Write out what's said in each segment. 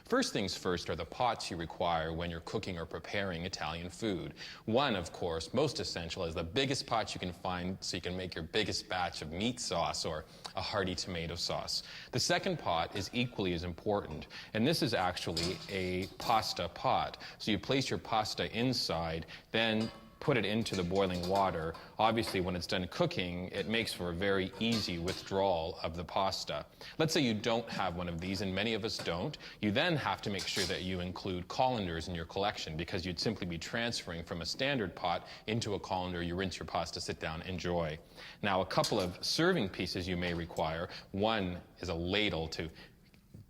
First things first are the pots you require when you're cooking or preparing Italian food. One, of course, most essential, is the biggest pot you can find so you can make your biggest batch of meat sauce or a hearty tomato sauce. The second pot is equally as important, and this is actually a pasta pot. So you place your pasta inside, then put it into the boiling water. Obviously, when it's done cooking, it makes for a very easy withdrawal of the pasta. Let's say you don't have one of these, and many of us don't. You then have to make sure that you include colanders in your collection, because you'd simply be transferring from a standard pot into a colander. You rinse your pasta, sit down, enjoy. Now, a couple of serving pieces you may require. One is a ladle to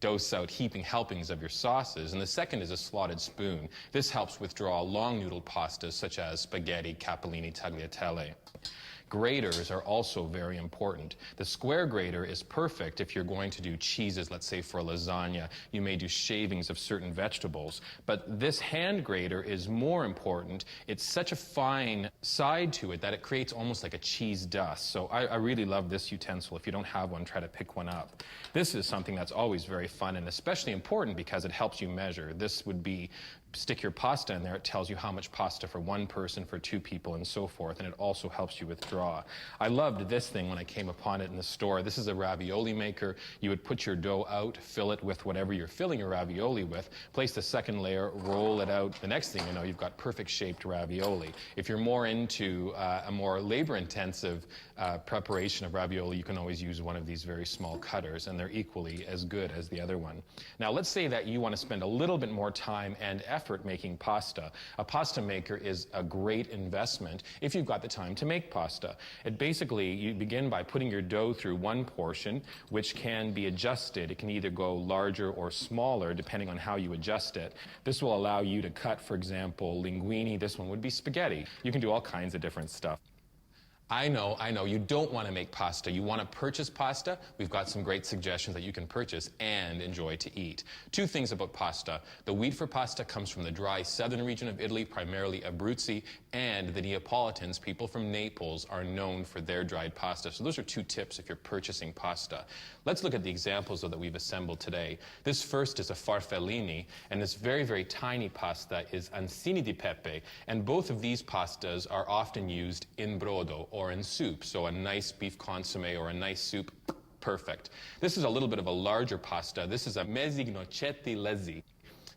dose out heaping helpings of your sauces, and the second is a slotted spoon. This helps withdraw long noodle pastas such as spaghetti, capellini, tagliatelle. Graters are also very important. The square grater is perfect if you're going to do cheeses, let's say for a lasagna. You may do shavings of certain vegetables. But this hand grater is more important. It's such a fine side to it that it creates almost like a cheese dust. So I really love this utensil. If you don't have one, try to pick one up. This is something that's always very fun and especially important because it helps you measure. This would be stick your pasta in there. It tells you how much pasta for one person, for two people, and so forth, and it also helps you withdraw. I loved this thing when I came upon it in the store. This is a ravioli maker. You would put your dough out, fill it with whatever you're filling your ravioli with, place the second layer, roll it out. The next thing you know, you've got perfect shaped ravioli. If you're more into a more labor-intensive preparation of ravioli, you can always use one of these very small cutters, and they're equally as good as the other one. Now, let's say that you want to spend a little bit more time and effort making pasta. A pasta maker is a great investment if you've got the time to make pasta. It basically, you begin by putting your dough through one portion, which can be adjusted. It can either go larger or smaller, depending on how you adjust it. This will allow you to cut, for example, linguine. This one would be spaghetti. You can do all kinds of different stuff. I know, you don't want to make pasta. You want to purchase pasta? We've got some great suggestions that you can purchase and enjoy to eat. Two things about pasta. The wheat for pasta comes from the dry southern region of Italy, primarily Abruzzi, and the Neapolitans, people from Naples, are known for their dried pasta. So those are two tips if you're purchasing pasta. Let's look at the examples, though, that we've assembled today. This first is a farfellini, and this very, very tiny pasta is ancini di pepe, and both of these pastas are often used in brodo, or in soup, so a nice beef consomme or a nice soup, perfect. This is a little bit of a larger pasta. This is a mezzi gnocchetti lezzi.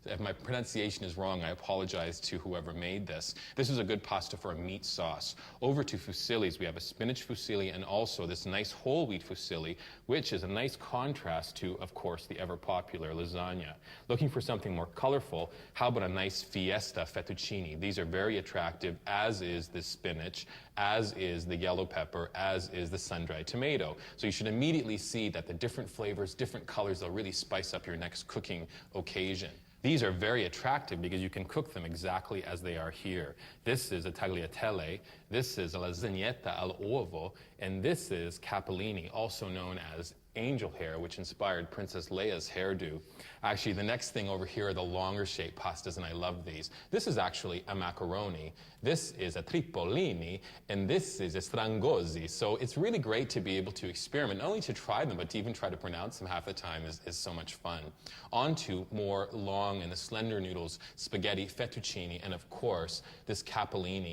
If my pronunciation is wrong, I apologize to whoever made this. This is a good pasta for a meat sauce. Over to fusillis, we have a spinach fusilli and also this nice whole wheat fusilli, which is a nice contrast to, of course, the ever-popular lasagna. Looking for something more colorful, how about a nice Fiesta Fettuccine? These are very attractive, as is the spinach, as is the yellow pepper, as is the sun-dried tomato. So you should immediately see that the different flavors, different colors, they'll really spice up your next cooking occasion. These are very attractive because you can cook them exactly as they are here. This is a tagliatelle, this is a lasagnetta al uovo, and this is capellini, also known as angel hair, which inspired Princess Leia's hairdo. Actually, the next thing over here are the longer shaped pastas, and I love these. This is actually a macaroni, this is a tripolini, and this is a strangosi. So it's really great to be able to experiment, not only to try them, but to even try to pronounce them half the time is so much fun. On to more long and the slender noodles, spaghetti, fettuccine, and of course, this capellini.